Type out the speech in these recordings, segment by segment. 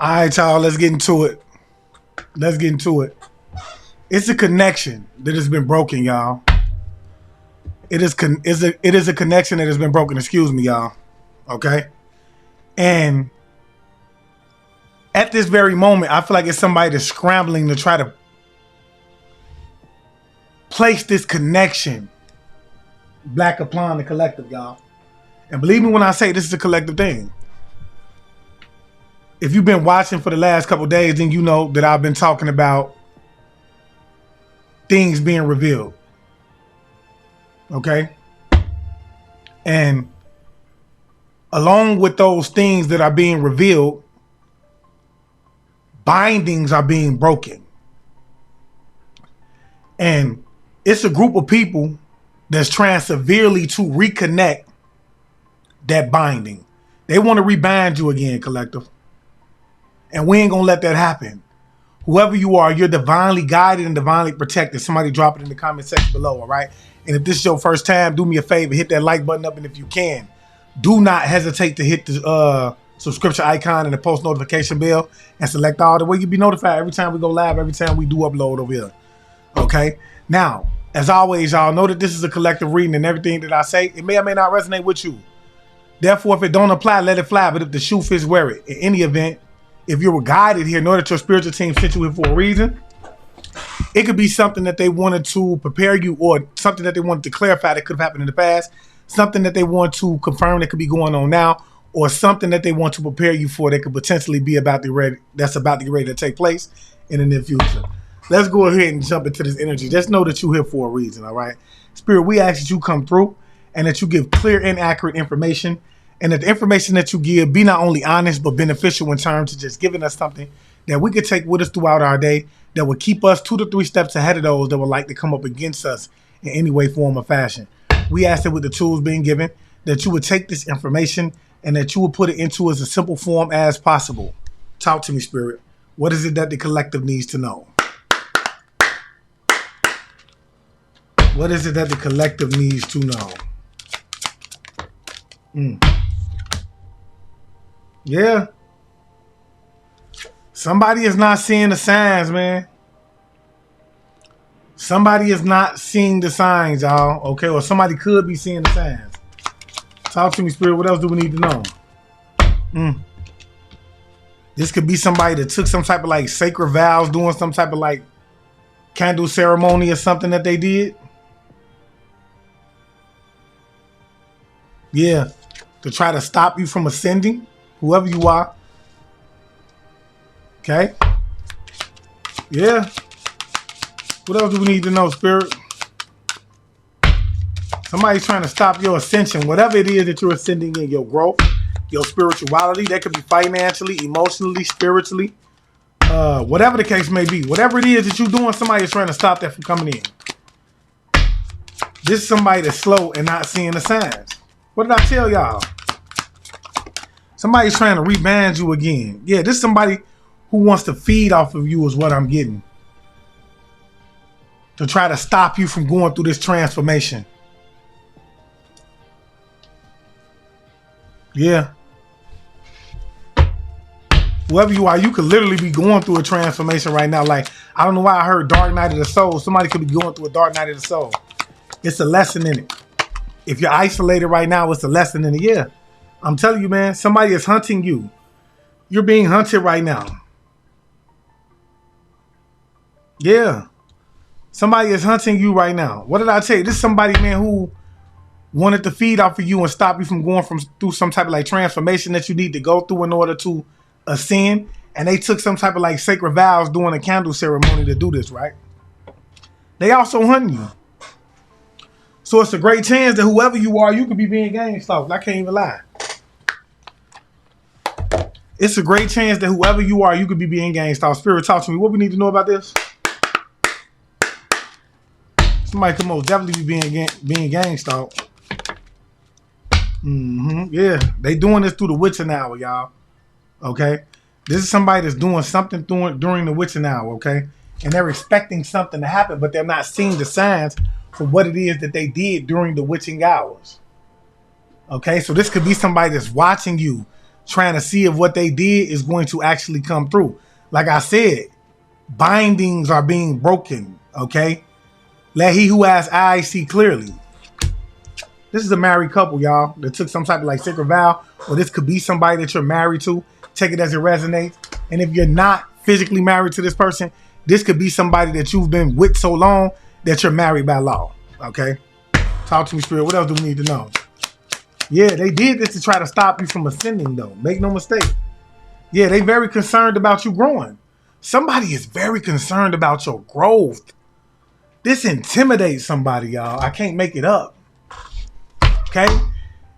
All right, y'all, let's get into it. Let's get into it. It's a connection that has been broken, y'all. It is a connection that has been broken. Excuse me, y'all. Okay? And at this very moment, I feel like it's somebody that's scrambling to try to place this connection back upon the collective, y'all. And believe me when I say this is a collective thing. If you've been watching for the last couple of days, then you know that I've been talking about things being revealed. Okay? And along with those things that are being revealed, bindings are being broken. And it's a group of people that's trying severely to reconnect that binding. They want to rebind you again, collective. And we ain't going to let that happen. Whoever you are, you're divinely guided and divinely protected. Somebody drop it in the comment section below, all right? And if this is your first time, do me a favor, hit that like button up. And if you can, do not hesitate to hit the subscription icon and the post notification bell and select all the way you'll be notified every time we go live, every time we do upload over here. Okay? Now, as always, y'all know that this is a collective reading and everything that I say, it may or may not resonate with you. Therefore, if it don't apply, let it fly. But if the shoe fits, wear it. In any event, if you were guided here, know that your spiritual team sent you here for a reason. It could be something that they wanted to prepare you, or something that they wanted to clarify that could have happened in the past, something that they want to confirm that could be going on now, or something that they want to prepare you for that could potentially be about to get ready to take place in the near future. Let's go ahead and jump into this energy. Just know that you're here for a reason, all right? Spirit, we ask that you come through and that you give clear and accurate information, and that the information that you give be not only honest but beneficial in terms of just giving us something that we could take with us throughout our day that would keep us 2 to 3 steps ahead of those that would like to come up against us in any way, form, or fashion. We ask that with the tools being given, that you would take this information and that you would put it into as a simple form as possible. Talk to me, Spirit. What is it that the collective needs to know? What is it that the collective needs to know? Yeah. Somebody is not seeing the signs, man. Somebody is not seeing the signs, y'all. Okay, or somebody could be seeing the signs. Talk to me, Spirit. What else do we need to know? This could be somebody that took some type of like sacred vows, doing some type of like candle ceremony or something that they did. Yeah. To try to stop you from ascending, whoever you are. Okay. Yeah. What else do we need to know, Spirit? Somebody's trying to stop your ascension, whatever it is that you're ascending in, your growth, your spirituality. That could be financially, emotionally, spiritually, whatever the case may be. Whatever it is that you're doing, somebody is trying to stop that from coming in. This is somebody that's slow and not seeing the signs. What did I tell y'all? Somebody's trying to rebind you again. Yeah, this is somebody who wants to feed off of you is what I'm getting. To try to stop you from going through this transformation. Yeah. Whoever you are, you could literally be going through a transformation right now. Like, I don't know why I heard dark night of the soul. Somebody could be going through a dark night of the soul. It's a lesson in it. If you're isolated right now, it's a lesson in it. Yeah. I'm telling you, man, somebody is hunting you. You're being hunted right now. Yeah. Somebody is hunting you right now. What did I tell you? This is somebody, man, who wanted to feed off of you and stop you from going through some type of like transformation that you need to go through in order to ascend. And they took some type of like sacred vows doing a candle ceremony to do this, right? They also hunting you. So it's a great chance that whoever you are, you could be being gang stalked. I can't even lie. It's a great chance that whoever you are, you could be being gang stalked. Spirit, talk to me. What we need to know about this? Somebody could most definitely be being gang stalked. Yeah, they doing this through the witching hour, y'all. Okay, this is somebody that's doing something during the witching hour. Okay, and they're expecting something to happen, but they're not seeing the signs for what it is that they did during the witching hours. Okay, so this could be somebody that's watching you, trying to see if what they did is going to actually come through. Like I said, bindings are being broken, okay? Let he who has eyes see clearly. This is a married couple, y'all, that took some type of like sacred vow, or this could be somebody that you're married to. Take it as it resonates. And if you're not physically married to this person, this could be somebody that you've been with so long that you're married by law, okay? Talk to me, Spirit. What else do we need to know? Yeah, they did this to try to stop you from ascending, though. Make no mistake. Yeah, they very concerned about you growing. Somebody is very concerned about your growth. This intimidates somebody, y'all. I can't make it up. Okay?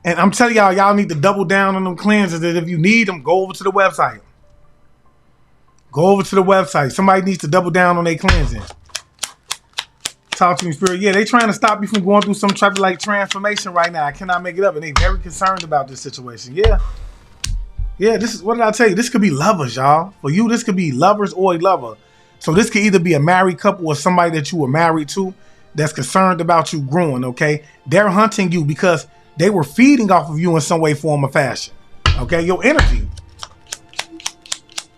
And I'm telling y'all need to double down on them cleanses. That if you need them, go over to the website. Go over to the website. Somebody needs to double down on their cleansing. Talk to me, Spirit. Yeah, they trying to stop you from going through some type of like transformation right now. I cannot make it up. And they very concerned about this situation. Yeah. Yeah, this is, what did I tell you? This could be lovers, y'all. For you, this could be lovers or a lover. So this could either be a married couple or somebody that you were married to that's concerned about you growing, okay? They're hunting you because they were feeding off of you in some way, form, or fashion. Okay, your energy.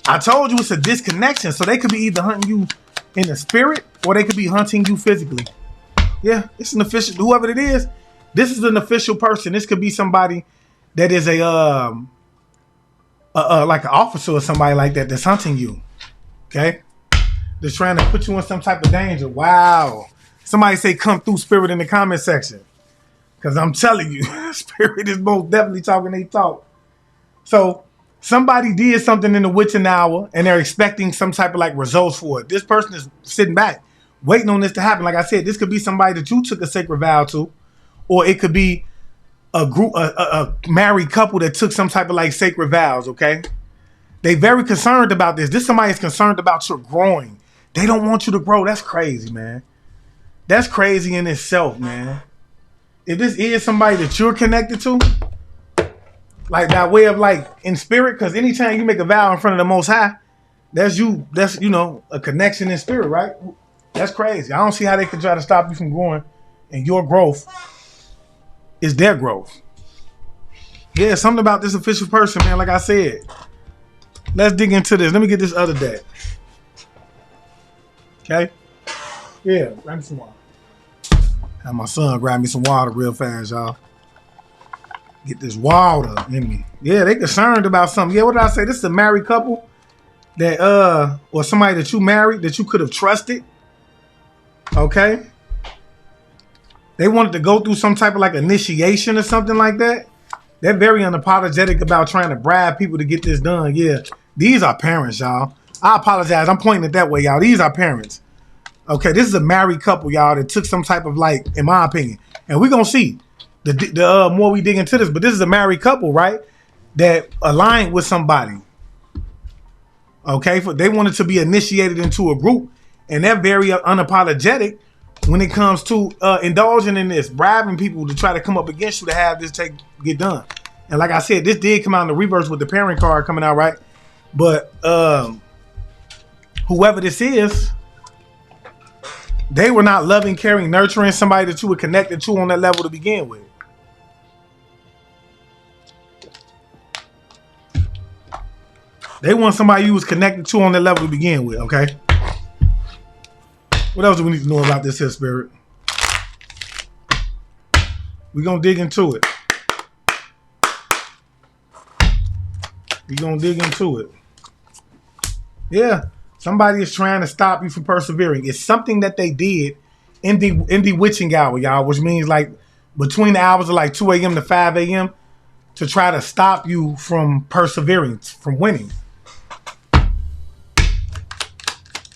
I told you it's a disconnection. So they could be either hunting you in the spirit or they could be hunting you physically. Yeah, it's an official, whoever it is, this is an official person. This could be somebody that is a like an officer or somebody like that that's hunting you. Okay? They're trying to put you in some type of danger. Wow. Somebody say come through, Spirit, in the comment section. Because I'm telling you, Spirit is most definitely talking they talk. So somebody did something in the witching hour and they're expecting some type of like results for it. This person is sitting back, waiting on this to happen. Like I said, this could be somebody that you took a sacred vow to, or it could be a group, a married couple that took some type of like sacred vows, okay? They very concerned about this. This somebody is concerned about your growing. They don't want you to grow. That's crazy, man. That's crazy in itself, man. If this is somebody that you're connected to, like that way of like in spirit, because anytime you make a vow in front of the Most High, that's you, that's, you know, a connection in spirit, right? That's crazy. I don't see how they could try to stop you from growing, and your growth is their growth. Yeah, something about this official person, man. Like I said, let's dig into this. Let me get this other deck. Okay? Yeah, grab me some water. Have my son grab me some water real fast, y'all. Get this water in me. Yeah, they concerned about something. Yeah, what did I say? This is a married couple that or somebody that you married that you could have trusted. Okay? They wanted to go through some type of like initiation or something like that. They're very unapologetic about trying to bribe people to get this done. Yeah, these are parents, y'all. I apologize. I'm pointing it that way, y'all. These are parents. Okay, this is a married couple, y'all, that took some type of like, in my opinion, and we're going to see the more we dig into this, but this is a married couple, right, that aligned with somebody. Okay, they wanted to be initiated into a group, and they're very unapologetic when it comes to indulging in this, bribing people to try to come up against you to have this get done. And like I said, this did come out in the reverse with the parent card coming out, right? But whoever this is, they were not loving, caring, nurturing somebody that you were connected to on that level to begin with. They want somebody you was connected to on that level to begin with, okay? What else do we need to know about this here, Spirit? We're going to dig into it. We're going to dig into it. Yeah. Somebody is trying to stop you from persevering. It's something that they did in the witching hour, y'all, which means like between the hours of like 2 a.m. to 5 a.m. to try to stop you from persevering, from winning.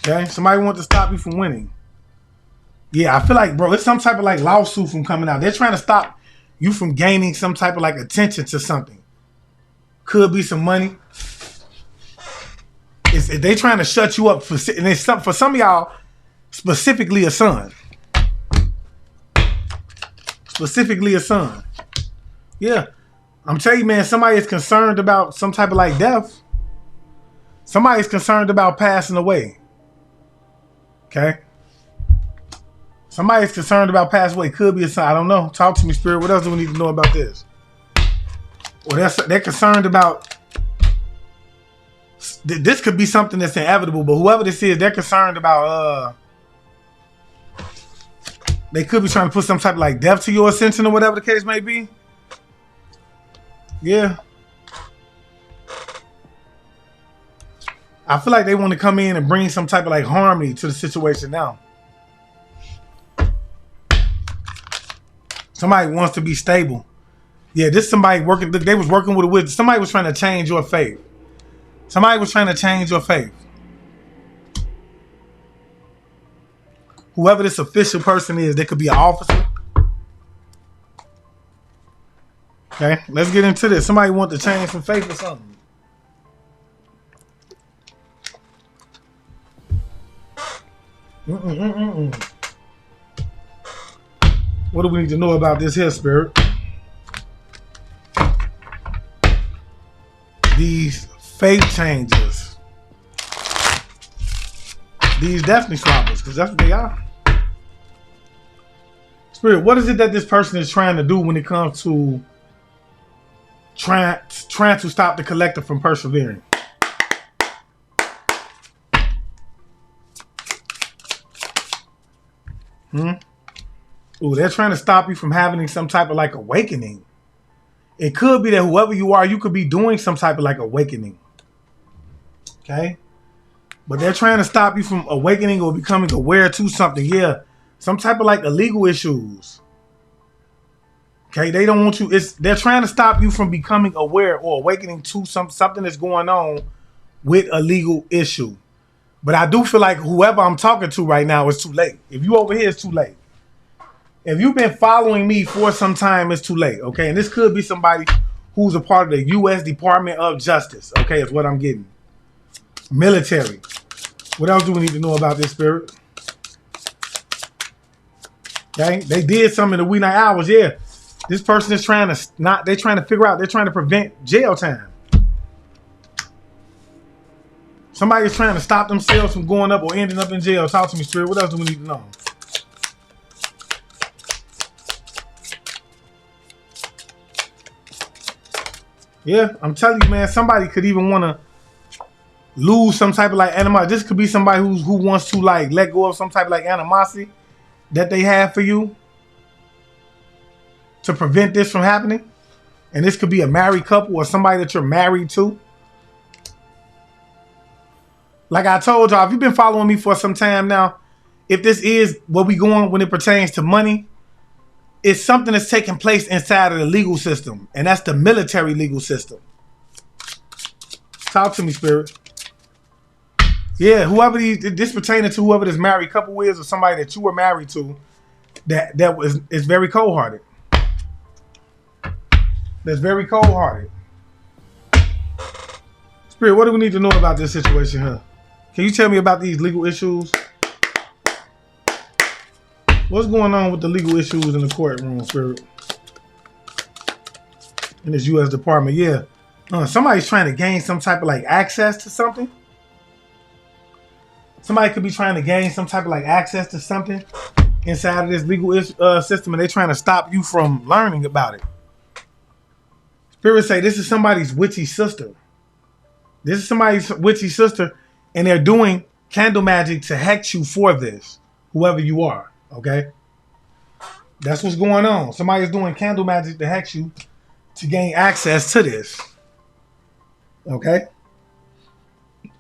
Okay? Somebody wants to stop you from winning. Yeah, I feel like, bro, it's some type of like lawsuit from coming out. They're trying to stop you from gaining some type of like attention to something. Could be some money. They trying to shut you up for some of y'all, specifically a son. Specifically a son. Yeah. I'm telling you, man, somebody is concerned about some type of like death. Somebody's concerned about passing away. Okay? Somebody's concerned about passing away. Could be a son. I don't know. Talk to me, Spirit. What else do we need to know about this? Well, they're concerned about This could be something that's inevitable, but whoever this is, they're concerned about they could be trying to put some type of like depth to your ascension or whatever the case may be. Yeah. I feel like they want to come in and bring some type of like harmony to the situation now. Somebody wants to be stable. Yeah, this somebody working. They was working with a wizard. Somebody was trying to change your faith. Somebody was trying to change your faith. Whoever this official person is, they could be an officer. Okay, let's get into this. Somebody want to change some faith or something. What do we need to know about this here, Spirit? These faith changes. These destiny swappers, because that's what they are. Spirit, what is it that this person is trying to do when it comes to trying to stop the collective from persevering? Ooh, they're trying to stop you from having some type of like awakening. It could be that whoever you are, you could be doing some type of like awakening. Okay? But they're trying to stop you from awakening or becoming aware to something. Yeah. Some type of like illegal issues. Okay? They don't want you. They're trying to stop you from becoming aware or awakening to something that's going on with a legal issue. But I do feel like whoever I'm talking to right now is too late. If you over here, it's too late. If you've been following me for some time, it's too late, okay? And this could be somebody who's a part of the U.S. Department of Justice, okay, is what I'm getting. Military. What else do we need to know about this, Spirit? Okay, they did something in the wee night hours, yeah. This person is trying to they're trying to figure out, they're trying to prevent jail time. Somebody's trying to stop themselves from going up or ending up in jail. Talk to me, Spirit. What else do we need to know? Yeah, I'm telling you, man, somebody could even want to lose some type of like animosity. This could be somebody who wants to like let go of some type of like animosity that they have for you to prevent this from happening. And this could be a married couple or somebody that you're married to. Like I told y'all, if you've been following me for some time now, if this is what we going when it pertains to money, it's something that's taking place inside of the legal system, and that's the military legal system. Talk to me, Spirit. Yeah, whoever this pertaining to whoever this married couple is, or somebody that you were married to, that is very cold-hearted. That's very cold-hearted. Spirit, what do we need to know about this situation here? Can you tell me about these legal issues? What's going on with the legal issues in the courtroom, Spirit? In this U.S. Department, yeah. Somebody's trying to gain some type of like access to something. Somebody could be trying to gain some type of like access to something inside of this legal system, and they're trying to stop you from learning about it. Spirit say this is somebody's witchy sister. This is somebody's witchy sister, and they're doing candle magic to hex you for this, whoever you are. Okay, that's what's going on. Somebody's doing candle magic to hex you to gain access to this. Okay,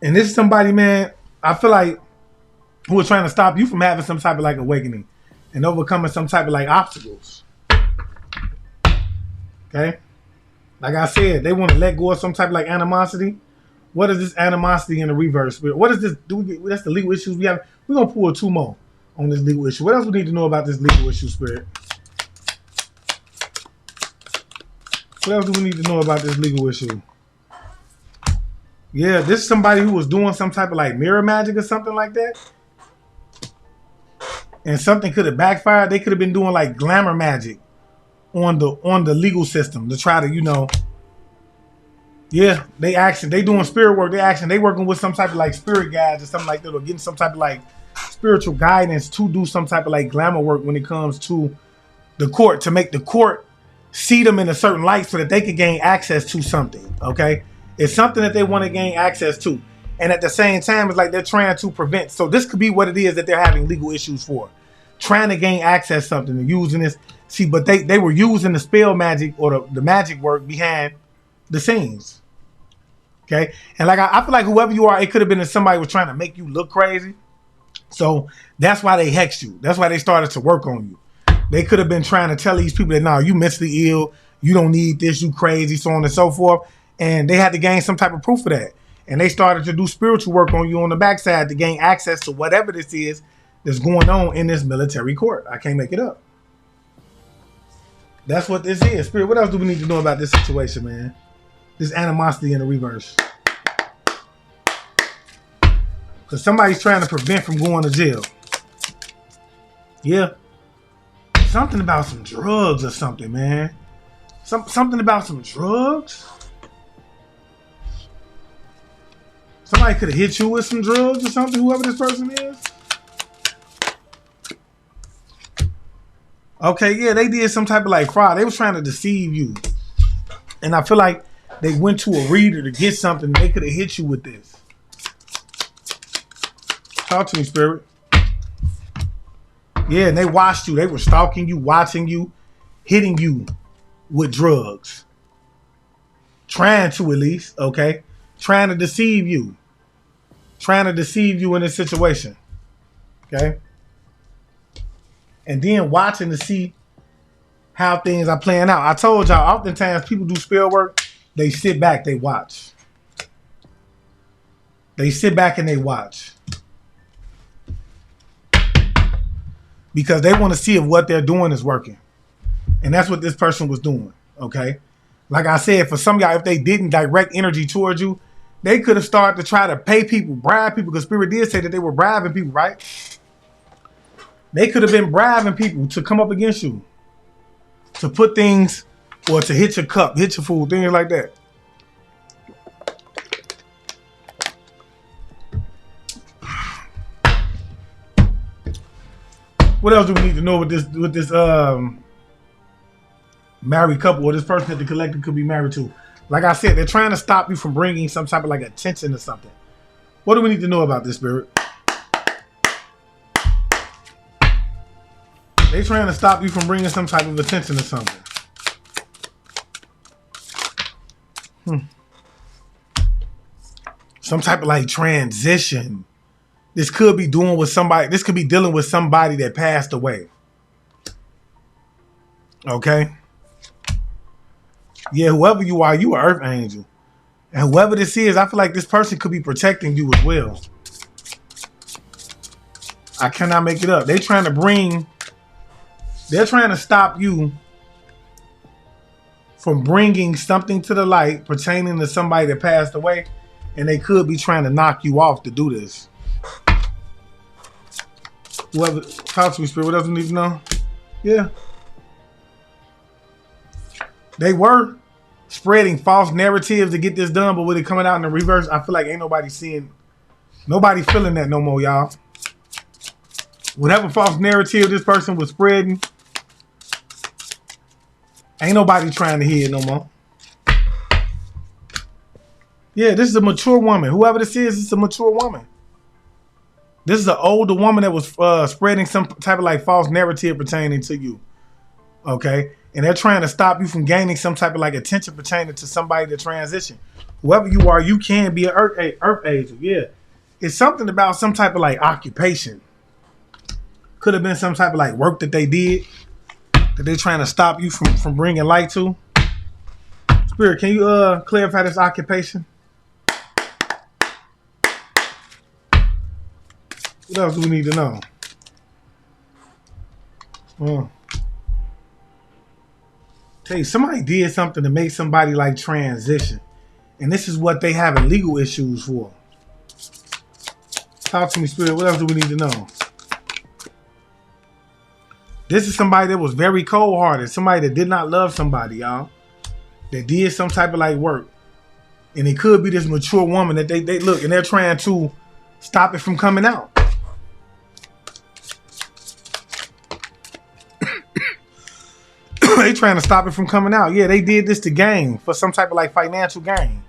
and this is somebody, man, I feel like who are trying to stop you from having some type of like awakening and overcoming some type of like obstacles. Okay, like I said, they want to let go of some type of like animosity. What is this animosity in the reverse? What is this? That's the legal issues we have. We're gonna pull 2 more on this legal issue. What else we need to know about this legal issue, Spirit? What else do we need to know about this legal issue? Yeah, this is somebody who was doing some type of like mirror magic or something like that. And something could have backfired. They could have been doing like glamour magic on the legal system to try to, you know. Yeah, they doing spirit work. They working with some type of like spirit guides or something like that, or getting some type of like spiritual guidance to do some type of like glamour work when it comes to the court, to make the court see them in a certain light so that they can gain access to something. Okay, It's something that they want to gain access to. And at the same time, it's like they're trying to prevent. So this could be what it is that they're having legal issues for. Trying to gain access to something and using this. See, but they were using the spell magic or the magic work behind the scenes. Okay? And like I feel like whoever you are, it could have been that somebody was trying to make you look crazy. So that's why they hexed you. That's why they started to work on you. They could have been trying to tell these people that, no, you mentally ill, you don't need this, you crazy, so on and so forth. And they had to gain some type of proof of that. And they started to do spiritual work on you on the backside to gain access to whatever this is that's going on in this military court. I can't make it up. That's what this is. Spirit, what else do we need to know about this situation, man? This animosity in the reverse. Because somebody's trying to prevent from going to jail. Yeah. Something about some drugs or something, man. Something about some drugs? Somebody could have hit you with some drugs or something, whoever this person is. Okay, yeah, they did some type of like fraud. They was trying to deceive you. And I feel like they went to a reader to get something. They could have hit you with this. Talk to me, Spirit. Yeah, and they watched you. They were stalking you, watching you, hitting you with drugs. Trying to, at least, okay? Trying to deceive you. Trying to deceive you in this situation. Okay? And then watching to see how things are playing out. I told y'all, oftentimes people do spell work, they sit back, they watch. They sit back and they watch. Because they want to see if what they're doing is working. And that's what this person was doing, okay? Like I said, for some of y'all, if they didn't direct energy towards you, they could have started to try to pay people, bribe people, because Spirit did say that they were bribing people, right? They could have been bribing people to come up against you, to put things, or to hit your cup, hit your food, things like that. What else do we need to know with this married couple, or this person that the collective could be married to? Like I said, they're trying to stop you from bringing some type of like attention to something. What do we need to know about this, Spirit? They're trying to stop you from bringing some type of attention to something. Some type of like transition. This could be doing with somebody. This could be dealing with somebody that passed away. Okay? Yeah, whoever you are, you an earth angel. And whoever this is, I feel like this person could be protecting you as well. I cannot make it up. They're trying to stop you from bringing something to the light pertaining to somebody that passed away. And they could be trying to knock you off to do this. Whoever, talk to me, Spirit. What else we need to know? Yeah. They were spreading false narratives to get this done, but with it coming out in the reverse, I feel like ain't nobody feeling that no more, y'all. Whatever false narrative this person was spreading, ain't nobody trying to hear it no more. Yeah, this is a mature woman. Whoever this is a mature woman. This is an older woman that was spreading some type of like false narrative pertaining to you. Okay? And they're trying to stop you from gaining some type of like attention pertaining to somebody that transitioned. Whoever you are, you can be an earth angel. Yeah. It's something about some type of like occupation. Could have been some type of like work that they did that they're trying to stop you from bringing light to. Spirit, can you clarify this occupation? What else do we need to know? Tell you, somebody did something to make somebody like transition. And this is what they having legal issues for. Talk to me, Spirit. What else do we need to know? This is somebody that was very cold-hearted. Somebody that did not love somebody, y'all. That did some type of like work. And it could be this mature woman that they look and they're trying to stop it from coming out. They trying to stop it from coming out. Yeah, they did this to gain for some type of like financial gain.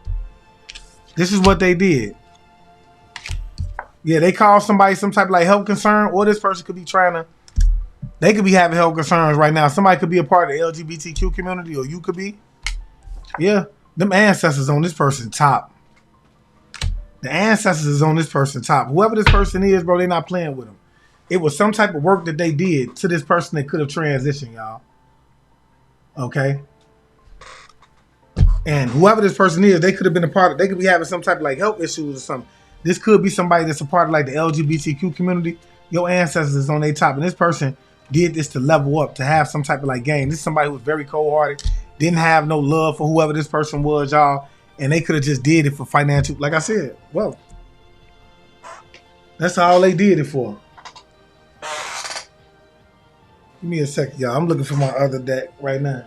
This is what they did. Yeah, they called somebody some type of like health concern, or this person could be they could be having health concerns right now. Somebody could be a part of the LGBTQ community, or you could be. Yeah, them ancestors on this person top. The ancestors is on this person top. Whoever this person is, bro, they're not playing with them. It was some type of work that they did to this person that could have transitioned, y'all. Okay? And whoever this person is, they could have been a part of, they could be having some type of like health issues or something. This could be somebody that's a part of like the LGBTQ community. Your ancestors is on their top. And this person did this to level up, to have some type of like gain. This is somebody who was very cold-hearted, didn't have no love for whoever this person was, y'all. And they could have just did it for financial, like I said, well, that's all they did it for. Give me a second, y'all. I'm looking for my other deck right now.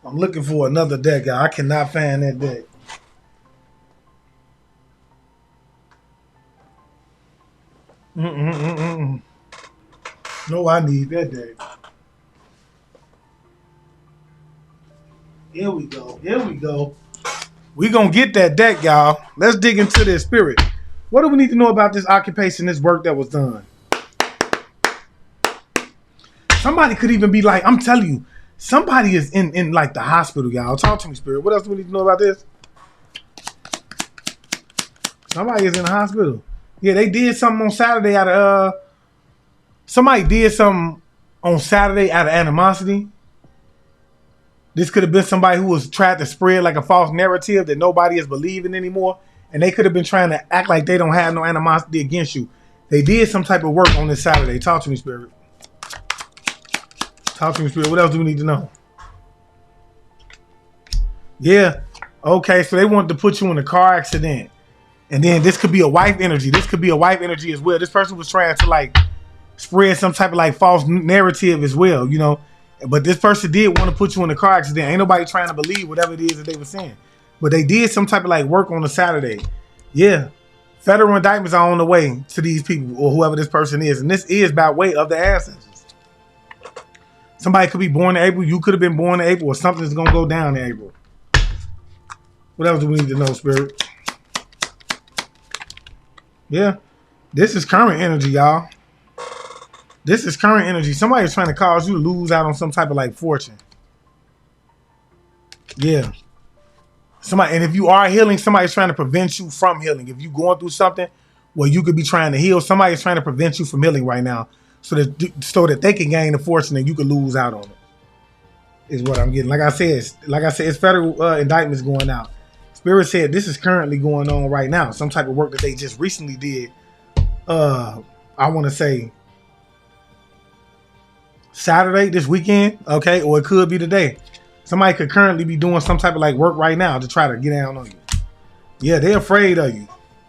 I'm looking for another deck, y'all. I cannot find that deck. No, I need that deck. Here we go. Here we go. We gonna get that deck, y'all. Let's dig into this spirit. What do we need to know about this occupation, this work that was done? Somebody could even be like, I'm telling you, somebody is in like the hospital, y'all. Talk to me, spirit. What else do we need to know about this? Somebody is in the hospital. Yeah, they did something on Saturday out of somebody did something on Saturday out of animosity. This could have been somebody who was trying to spread like a false narrative that nobody is believing anymore. And they could have been trying to act like they don't have no animosity against you. They did some type of work on this Saturday. Talk to me, spirit. Talk to me, spirit. What else do we need to know? Yeah. Okay, so they wanted to put you in a car accident. And then this could be a wife energy. This could be a wife energy as well. This person was trying to like spread some type of like false narrative as well, you know. But this person did want to put you in a car accident. Ain't nobody trying to believe whatever it is that they were saying. But they did some type of like work on a Saturday. Yeah. Federal indictments are on the way to these people or whoever this person is. And this is by way of the ancestors. Somebody could be born in April. You could have been born in April, or something's going to go down in April. What else do we need to know, spirit? Yeah. This is current energy, y'all. This is current energy. Somebody's trying to cause you to lose out on some type of like fortune. Yeah. Somebody, and if you are healing, somebody's trying to prevent you from healing. If you're going through something where you could be trying to heal, somebody's trying to prevent you from healing right now, so that they can gain the fortune and you can lose out on it. Is what I'm getting. Like I said, it's federal indictments going out. Spirit said this is currently going on right now. Some type of work that they just recently did. I want to say Saturday, this weekend, okay, or it could be today. Somebody could currently be doing some type of like work right now to try to get down on you. Yeah, they're afraid of you.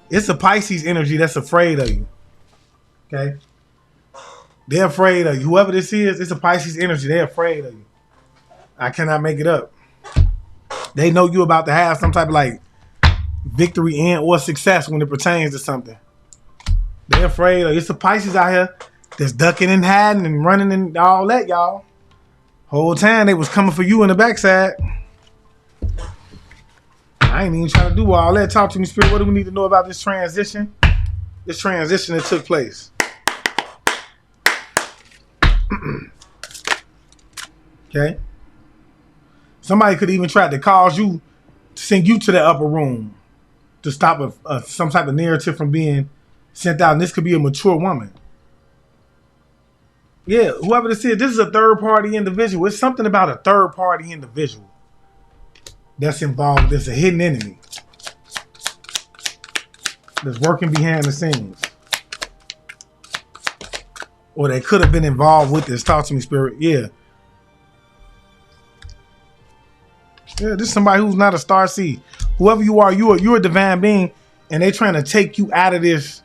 It's a Pisces energy that's afraid of you. Okay? They're afraid of you. Whoever this is, it's a Pisces energy. They're afraid of you. I cannot make it up. They know you're about to have some type of like victory and or success when it pertains to something. They're afraid of you. It's a Pisces out here that's ducking and hiding and running and all that, y'all. Whole time they was coming for you in the backside. I ain't even trying to do all that. Talk to me, spirit. What do we need to know about this transition? This transition that took place. Okay. Somebody could even try to cause you, to send you to the upper room to stop some type of narrative from being sent out. And this could be a mature woman. Yeah, whoever this is a third-party individual. It's something about a third-party individual that's involved. There's a hidden enemy that's working behind the scenes. Or they could have been involved with this. Talk to me, spirit. Yeah. Yeah, this is somebody who's not a star seed. Whoever you are, you're a divine being, and they're trying to take you out of this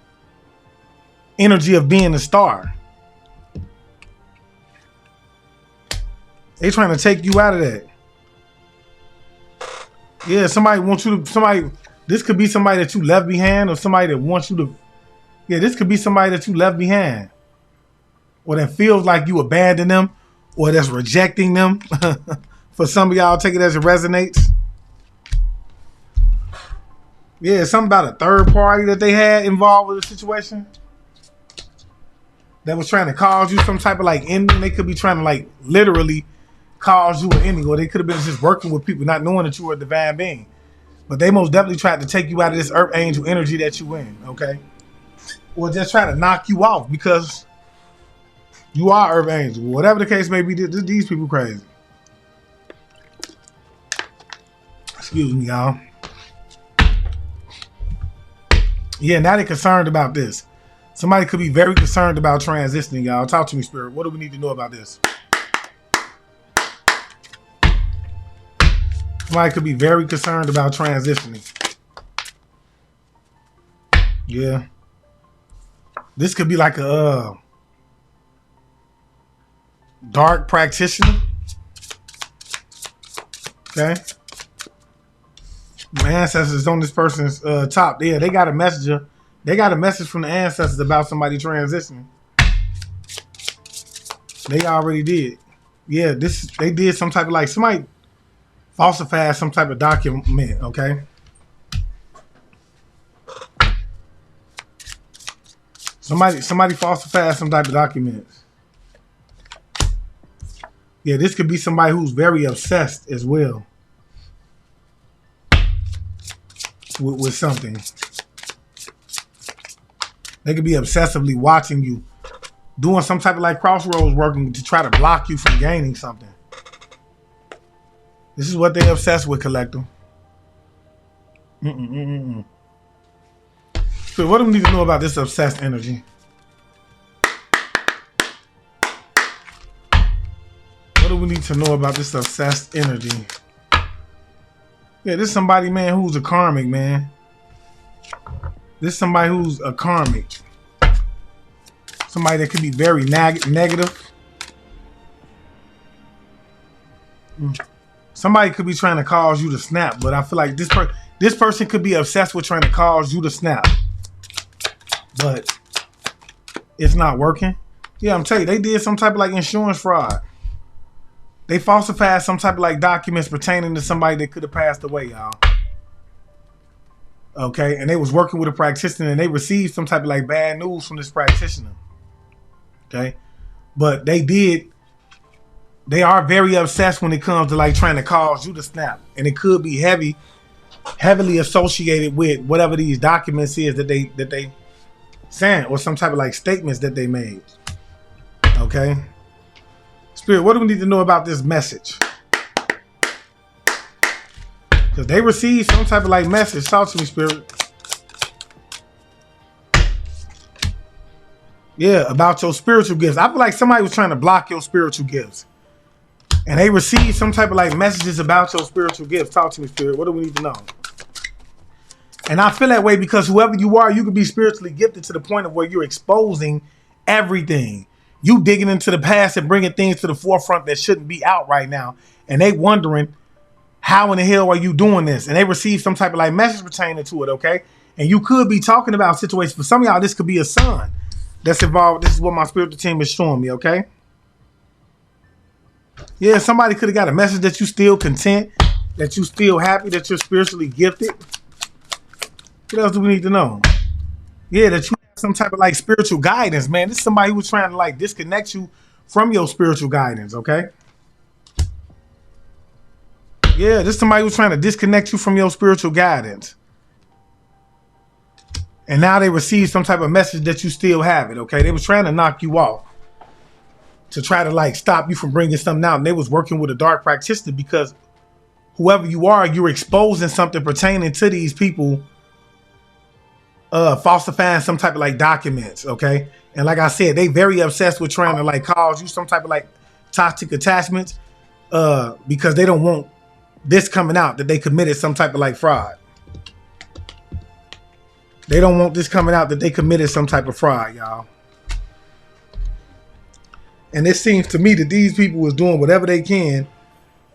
energy of being a star. They trying to take you out of that. Yeah, somebody wants you to, this could be somebody that you left behind, or somebody that wants you to, yeah, this could be somebody that you left behind. Or that feels like you abandoned them, or that's rejecting them. For some of y'all, take it as it resonates. Yeah, something about a third party that they had involved with the situation that was trying to cause you some type of like ending. They could be trying to like literally cause you an ending, or they could have been just working with people not knowing that you were a divine being. But they most definitely tried to take you out of this earth angel energy that you in, okay? Or just try to knock you off because you are earth angel. Whatever the case may be, these people crazy. Excuse me, y'all. Yeah, now they're concerned about this. Somebody could be very concerned about transitioning, y'all. Talk to me, Spirit. What do we need to know about this? Somebody could be very concerned about transitioning. Yeah. This could be like a dark practitioner. Okay. My ancestors on this person's top. Yeah, they got a messenger. They got a message from the ancestors about somebody transitioning. They already did. Yeah, they did some type of like somebody falsified some type of document, okay? Somebody falsified some type of documents. Yeah, this could be somebody who's very obsessed as well with something. They could be obsessively watching you, doing some type of like crossroads working to try to block you from gaining something. This is what they're obsessed with, collective. So what do we need to know about this obsessed energy? What do we need to know about this obsessed energy? Yeah, this is somebody, man, who's a karmic, man. This is somebody who's a karmic. Somebody that could be very negative. Somebody could be trying to cause you to snap, but I feel like this person could be obsessed with trying to cause you to snap. But it's not working. Yeah, I'm telling you, they did some type of like insurance fraud. They falsified some type of like documents pertaining to somebody that could have passed away, y'all. Okay, and they was working with a practitioner and they received some type of like bad news from this practitioner. Okay, but they are very obsessed when it comes to like trying to cause you to snap, and it could be heavily associated with whatever these documents is that they sent, or some type of like statements that they made. Okay, Spirit, what do we need to know about this message? Because they received some type of like message. Talk to me, Spirit. Yeah, about your spiritual gifts. I feel like somebody was trying to block your spiritual gifts. And they received some type of like messages about your spiritual gifts. Talk to me, Spirit. What do we need to know? And I feel that way because whoever you are, you could be spiritually gifted to the point of where you're exposing everything. You digging into the past and bringing things to the forefront that shouldn't be out right now. And they wondering, how in the hell are you doing this? And they receive some type of like message pertaining to it, okay? And you could be talking about situations. For some of y'all, this could be a son that's involved. This is what my spiritual team is showing me, okay? Yeah, somebody could have got a message that you still content, that you still happy, that you're spiritually gifted. What else do we need to know? Yeah, that you have some type of like spiritual guidance, man. This is somebody who's trying to like disconnect you from your spiritual guidance, okay? Yeah, this is somebody who's trying to disconnect you from your spiritual guidance. And now they receive some type of message that you still have it, okay? They was trying to knock you off to try to like stop you from bringing something out. And they was working with a dark practitioner because whoever you are, you're exposing something pertaining to these people falsifying some type of like documents, okay? And like I said, they very obsessed with trying to like cause you some type of like toxic attachments because they don't want this coming out that they committed some type of like fraud. They don't want this coming out that they committed some type of fraud, y'all. And it seems to me that these people was doing whatever they can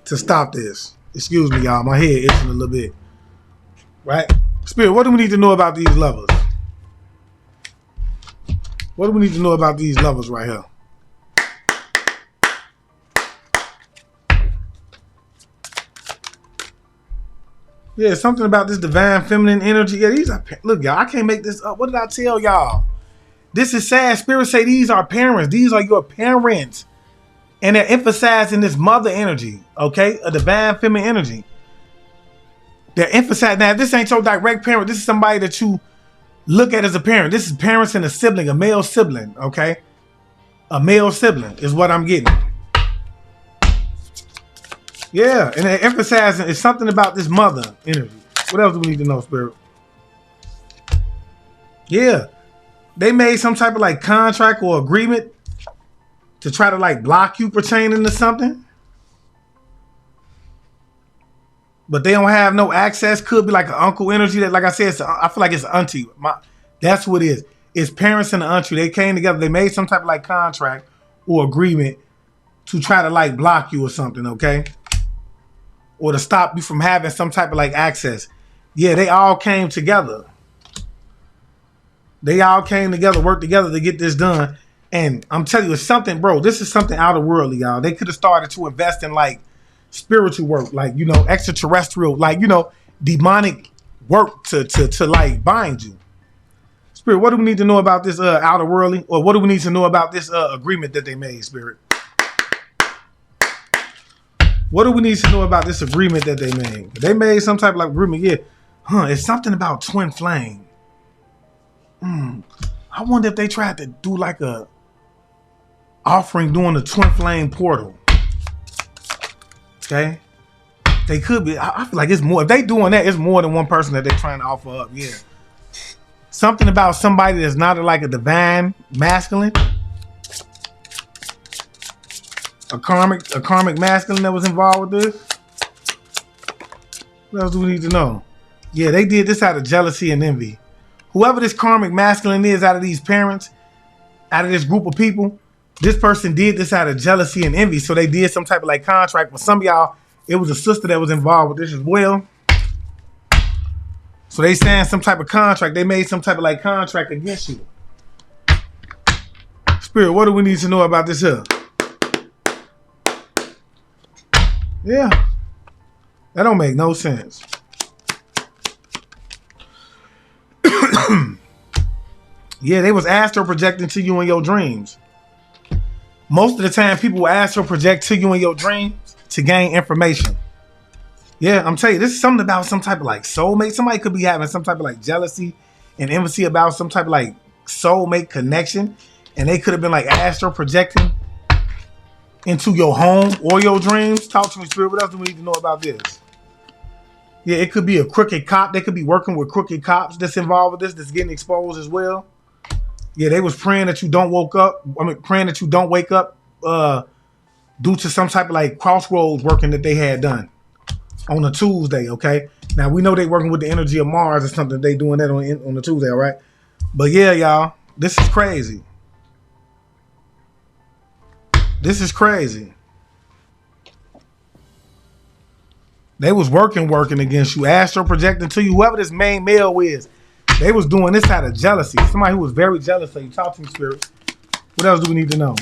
to stop this. Excuse me, y'all. My head itching a little bit. Right? Spirit, what do we need to know about these lovers? What do we need to know about these lovers right here? Yeah, something about this divine feminine energy. Yeah, these are, look, y'all, I can't make this up. What did I tell y'all? This is sad. Spirits say these are parents. These are your parents. And they're emphasizing this mother energy, okay? A divine feminine energy. They're emphasizing, now this ain't your direct parent. This is somebody that you look at as a parent. This is parents and a sibling, a male sibling, okay? A male sibling is what I'm getting. Yeah, and they're emphasizing it's something about this mother energy. What else do we need to know, Spirit? Yeah, they made some type of like contract or agreement to try to like block you pertaining to something. But they don't have no access. Could be like an uncle energy that, like I said, I feel like it's an auntie. That's what it is. It's parents and an auntie. They came together. They made some type of like contract or agreement to try to like block you or something, okay? Or to stop you from having some type of like access. Yeah, they all came together. They all came together, worked together to get this done. And I'm telling you, it's something, bro. This is something out of worldly, y'all. They could have started to invest in like spiritual work, like, you know, extraterrestrial, like, you know, demonic work to like bind you. Spirit, what do we need to know about this outer worldly? Or what do we need to know about this agreement that they made, Spirit? What do we need to know about this agreement that they made? They made some type of like agreement, yeah. It's something about twin flame. I wonder if they tried to do like a offering during the twin flame portal. Okay? They could be. I feel like it's more. If they doing that, it's more than one person that they're trying to offer up. Yeah. Something about somebody that's not like a divine masculine. A karmic masculine that was involved with this. What else do we need to know? Yeah, they did this out of jealousy and envy. Whoever this karmic masculine is out of these parents, out of this group of people, this person did this out of jealousy and envy. So they did some type of like contract. For some of y'all, it was a sister that was involved with this as well. So they signed some type of contract. They made some type of like contract against you. Spirit, what do we need to know about this here? Yeah. That don't make no sense. Yeah, they was astral projecting to you in your dreams. Most of the time, people will astral project to you in your dreams to gain information. Yeah, I'm telling you, this is something about some type of like soulmate. Somebody could be having some type of like jealousy and envy about some type of like soulmate connection. And they could have been like astral projecting into your home or your dreams. Talk to me, Spirit. What else do we need to know about this? Yeah, it could be a crooked cop. They could be working with crooked cops that's involved with this, that's getting exposed as well. Yeah, they was praying that you don't praying that you don't wake up due to some type of like crossroads working that they had done on a Tuesday, okay? Now, we know they working with the energy of Mars or something. They doing that on the Tuesday, all right? But yeah, y'all, this is crazy. This is crazy. They was working against you, astral projecting to you, whoever this main male is. They was doing this out of jealousy. Somebody who was very jealous of you. Talk to me, Spirit. What else do we need to know?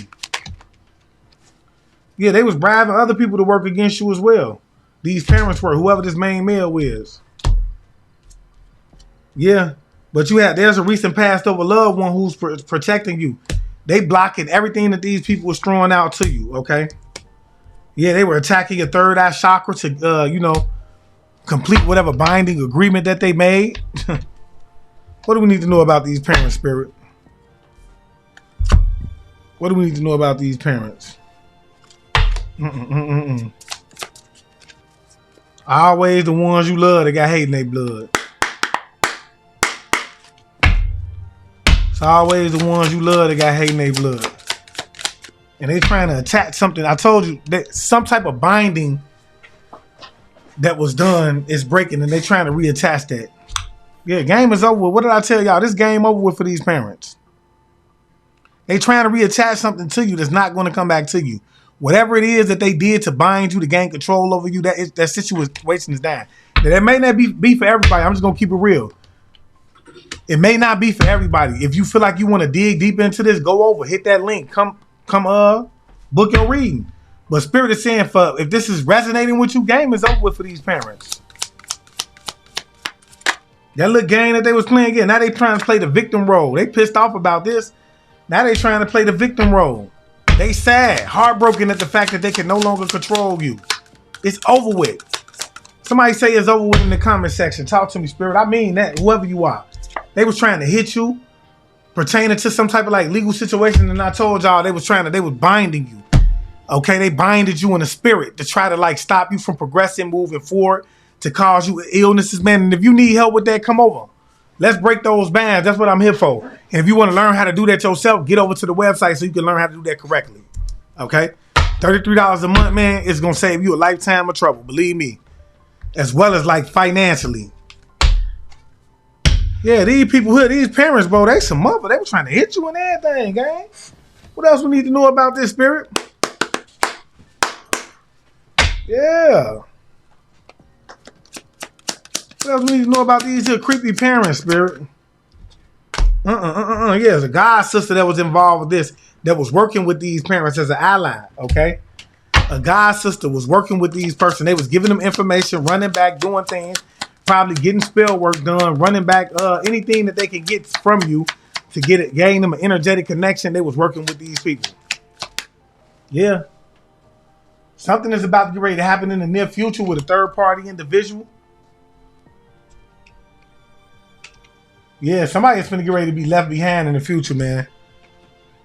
Yeah, they was bribing other people to work against you as well. These parents were, whoever this main male is. Yeah, but there's a recent passed over loved one who's protecting you. They blocking everything that these people was throwing out to you, okay? Yeah, they were attacking your third eye chakra to, complete whatever binding agreement that they made. What do we need to know about these parents, Spirit? What do we need to know about these parents? Always the ones you love that got hate in their blood. It's always the ones you love that got hate in their blood. And they trying to attack something. I told you that some type of binding that was done is breaking, and they trying to reattach that. Yeah, game is over with. What did I tell y'all? This game over with for these parents. They trying to reattach something to you that's not going to come back to you. Whatever it is that they did to bind you, to gain control over you, that situation is down. Now, that may not be for everybody. I'm just going to keep it real. It may not be for everybody. If you feel like you want to dig deep into this, go over, hit that link. Come book your reading. But Spirit is saying, if this is resonating with you, game is over with for these parents. That little game that they was playing again, now they trying to play the victim role. They pissed off about this. Now they trying to play the victim role. They sad, heartbroken at the fact that they can no longer control you. It's over with. Somebody say it's over with in the comment section. Talk to me, Spirit. I mean that, whoever you are. They was trying to hit you pertaining to some type of like legal situation, and I told y'all they was binding you. Okay, they binded you in the spirit to try to like stop you from progressing, moving forward, to cause you illnesses, man. And if you need help with that, come over. Let's break those bands. That's what I'm here for. And if you want to learn how to do that yourself, get over to the website so you can learn how to do that correctly. Okay? $33 a month, man, is going to save you a lifetime of trouble. Believe me. As well as like financially. Yeah, these people here, these parents, bro, they some mother. They were trying to hit you and everything, gang. What else we need to know about this, Spirit? Yeah. What else we need to know about these here creepy parents, Spirit? Yeah, there's a god sister that was involved with this, that was working with these parents as an ally, okay? A god sister was working with these person. They was giving them information, running back, doing things, probably getting spell work done, running back anything that they can get from you to gain them an energetic connection. They was working with these people. Yeah. Something is about to get ready to happen in the near future with a third party individual. Yeah, somebody's going to get ready to be left behind in the future, man.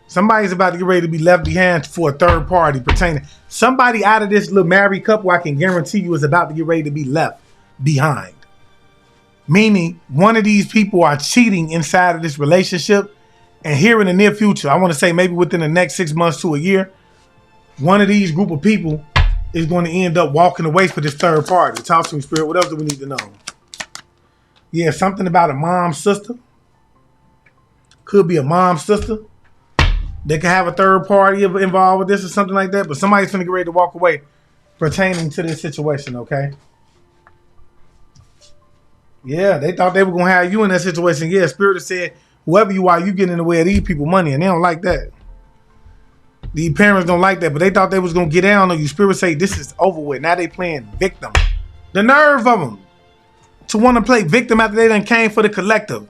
Somebody's about to get ready to be left behind for a third party pertaining. Somebody out of this little married couple, I can guarantee you, is about to get ready to be left behind. Meaning, one of these people are cheating inside of this relationship. And here in the near future, I want to say maybe within the next 6 months to a year, one of these group of people is going to end up walking away for this third party. Talk to me, Spirit. What else do we need to know? Yeah, something about a mom sister. Could be a mom sister. They could have a third party involved with this or something like that. But somebody's going to get ready to walk away pertaining to this situation, okay? Yeah, they thought they were going to have you in that situation. Yeah, Spirit said, whoever you are, you get in the way of these people money. And they don't like that. These parents don't like that. But they thought they was going to get down on you. Spirit say, this is over with. Now they playing victim. The nerve of them. To want to play victim after they done came for the collective.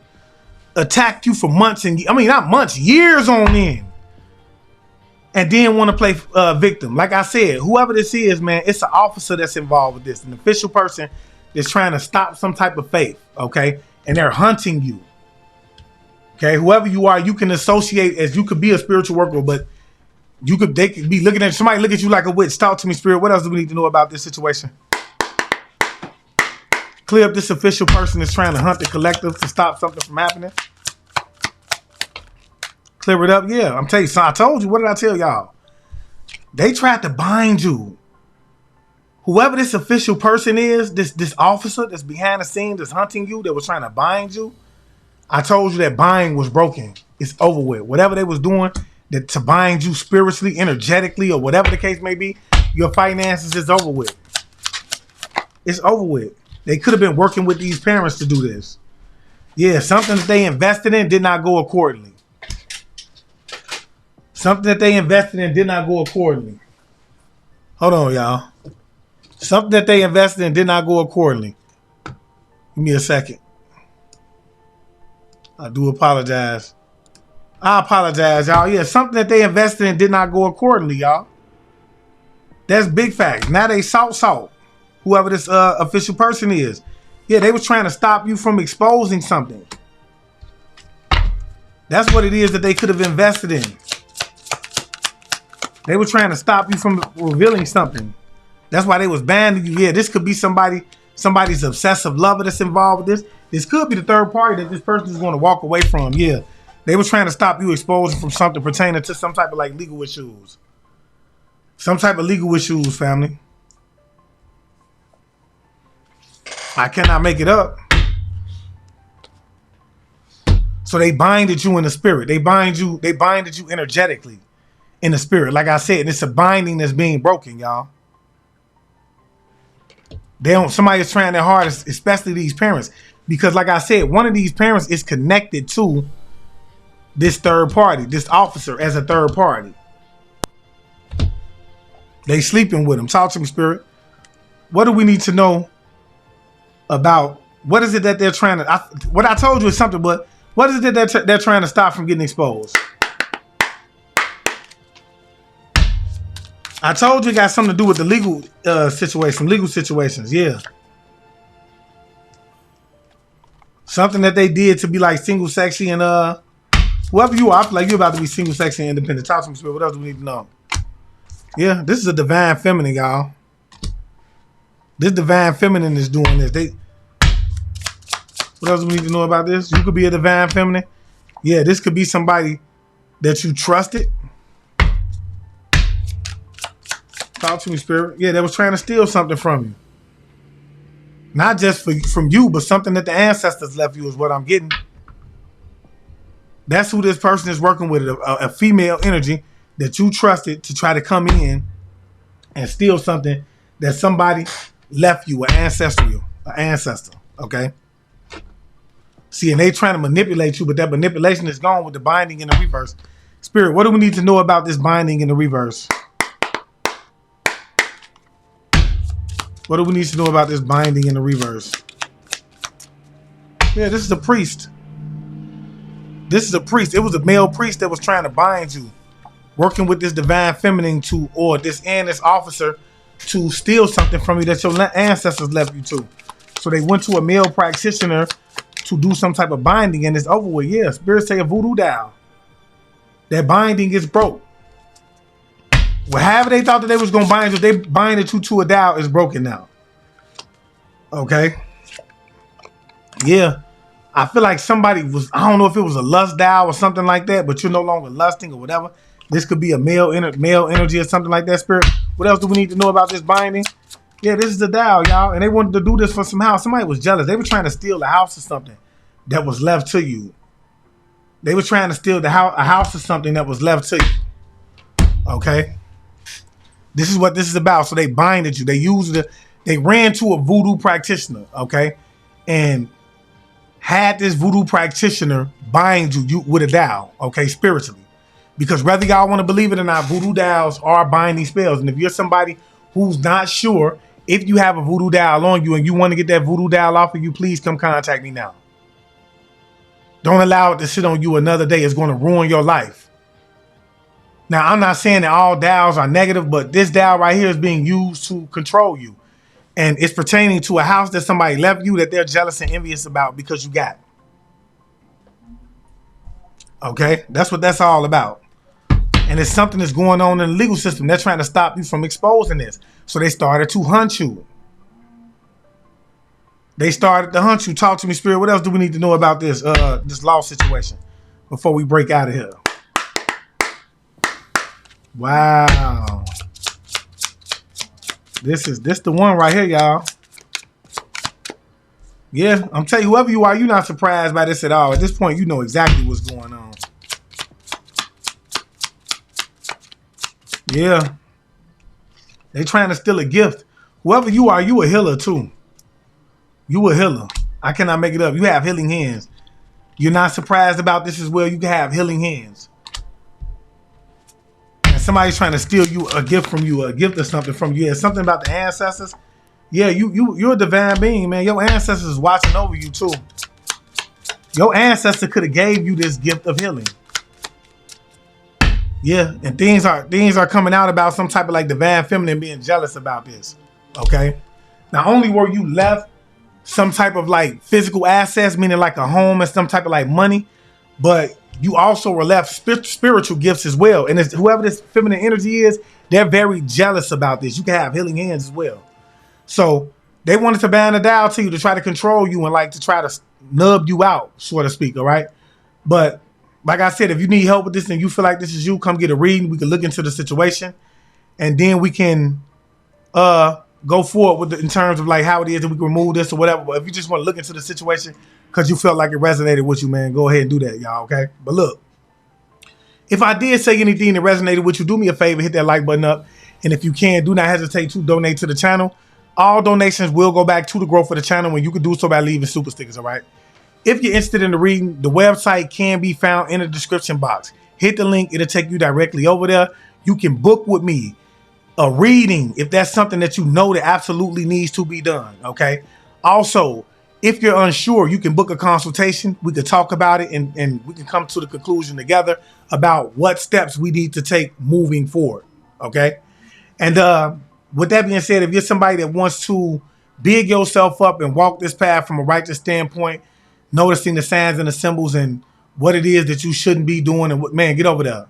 Attacked you for months and, I mean, not months, years on end. And then want to play victim. Like I said, whoever this is, man, it's an officer that's involved with this. An official person that's trying to stop some type of faith, okay? And they're hunting you. Okay, whoever you are, you can associate as you could be a spiritual worker, but they could be looking at somebody look at you like a witch. Talk to me, Spirit. What else do we need to know about this situation? Clear up this official person that's trying to hunt the collective to stop something from happening. Clear it up. Yeah, I'm telling you. So I told you. What did I tell y'all? They tried to bind you. Whoever this official person is, this officer that's behind the scenes that's hunting you, that was trying to bind you, I told you that bind was broken. It's over with. Whatever they was doing that to bind you spiritually, energetically, or whatever the case may be, your finances is over with. It's over with. They could have been working with these parents to do this. Yeah, something that they invested in did not go accordingly. Something that they invested in did not go accordingly. Hold on, y'all. Something that they invested in did not go accordingly. Give me a second. I do apologize. I apologize, y'all. Yeah, something that they invested in did not go accordingly, y'all. That's big fact. Now they salt. Whoever this official person is. Yeah, they was trying to stop you from exposing something. That's what it is that they could have invested in. They were trying to stop you from revealing something. That's why they was banning you. Yeah, this could be somebody's obsessive lover that's involved with this. This could be the third party that this person is going to walk away from. Yeah, they were trying to stop you exposing from something pertaining to some type of like legal issues. Some type of legal issues, family. I cannot make it up. So they binded you in the spirit. They binded you energetically in the spirit. Like I said, it's a binding that's being broken, y'all. Somebody is trying their hardest, especially these parents. Because like I said, one of these parents is connected to this third party, this officer as a third party. They sleeping with him. Talk to me, Spirit. What do we need to know about What is it that they're trying to? What I told you is something, but what is it that they're trying to stop from getting exposed? I told you it got something to do with the legal situation, legal situations. Yeah. Something that they did to be like single, sexy, and whoever you are, I feel like you're about to be single, sexy, and independent. Talk to me, spirit. What else do we need to know? Yeah, this is a divine feminine, y'all. This divine feminine is doing this. What else do we need to know about this? You could be a divine feminine. Yeah, this could be somebody that you trusted. Talk to me, spirit. Yeah, they was trying to steal something from you. Not just from you, but something that the ancestors left you is what I'm getting. That's who this person is working with, a female energy that you trusted to try to come in and steal something that somebody left you, an ancestor, okay? See, and they trying to manipulate you, but that manipulation is gone with the binding in the reverse. Spirit, what do we need to know about this binding in the reverse? What do we need to know about this binding in the reverse? Yeah, this is a priest. This is a priest. It was a male priest that was trying to bind you, working with this divine feminine or this officer to steal something from you that your ancestors left you to. So they went to a male practitioner to do some type of binding, and it's over with. Yeah, spirits say a voodoo doll. That binding is broke. Well, however they thought that they was going to bind you, they binded you to a dial is broken now. Okay? Yeah. I feel like somebody was, I don't know if it was a lust dial or something like that, but you're no longer lusting or whatever. This could be a male energy or something like that, spirit. What else do we need to know about this binding? Yeah, this is the dial, y'all. And they wanted to do this for some house. Somebody was jealous. They were trying to steal the house or something that was left to you. They were trying to steal a house or something that was left to you. Okay? This is what this is about. So they binded you. They ran to a voodoo practitioner, okay? And had this voodoo practitioner bind you with a dowel, okay, spiritually. Because whether y'all want to believe it or not, voodoo dowels are binding spells. And if you're somebody who's not sure if you have a voodoo dowel on you and you want to get that voodoo dowel off of you, please come contact me now. Don't allow it to sit on you another day. It's going to ruin your life. Now, I'm not saying that all dowels are negative, but this dowel right here is being used to control you. And it's pertaining to a house that somebody left you that they're jealous and envious about because you got. Okay? That's what that's all about. And it's something that's going on in the legal system. They're trying to stop you from exposing this. So they started to hunt you. They started to hunt you. Talk to me, spirit. What else do we need to know about this law situation before we break out of here? Wow. This the one right here, y'all. Yeah, I'm telling you, whoever you are, you're not surprised by this at all. At this point, you know exactly what's going on. Yeah. They trying to steal a gift. Whoever you are, you a healer too. You a healer. I cannot make it up. You have healing hands. You're not surprised about this as well. You can have healing hands. Somebody's trying to steal you a gift from you, a gift or something from you. Yeah, something about the ancestors. Yeah, you're a divine being, man. Your ancestors is watching over you too. Your ancestor could have gave you this gift of healing. Yeah, and things are coming out about some type of like divine feminine being jealous about this. Okay. Not only were you left some type of like physical assets, meaning like a home and some type of like money, but you also were left spiritual gifts as well. And it's, whoever this feminine energy is, they're very jealous about this. You can have healing hands as well. So they wanted to ban a dial to you to try to control you and like to try to nub you out, so to speak. All right. But like I said, if you need help with this and you feel like this is you, come get a reading. We can look into the situation and then we can go forward with in terms of like how it is that we can remove this or whatever. But if you just want to look into the situation because you felt like it resonated with you, man, go ahead and do that, y'all, okay? But look, if I did say anything that resonated with you, do me a favor, hit that like button up. And if you can, do not hesitate to donate to the channel. All donations will go back to the growth of the channel, and you can do so by leaving super stickers, all right? If you're interested in the reading, the website can be found in the description box. Hit the link. It'll take you directly over there. You can book with me a reading if that's something that you know that absolutely needs to be done, okay? Also, If you're unsure, you can book a consultation. We could talk about it and we can come to the conclusion together about what steps we need to take moving forward. Okay. And with that being said, if you're somebody that wants to big yourself up and walk this path from a righteous standpoint, noticing the signs and the symbols and what it is that you shouldn't be doing, and what, man, get over there.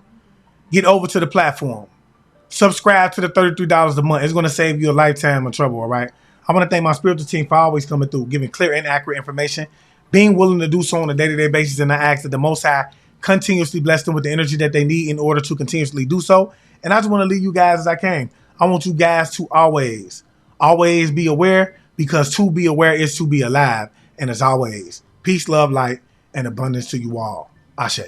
Get over to the platform. Subscribe to the $33 a month. It's going to save you a lifetime of trouble, all right? I want to thank my spiritual team for always coming through, giving clear and accurate information, being willing to do so on a day-to-day basis, and I ask that the Most High continuously bless them with the energy that they need in order to continuously do so. And I just want to leave you guys as I came. I want you guys to always be aware, because to be aware is to be alive. And as always, peace, love, light, and abundance to you all. Ashe.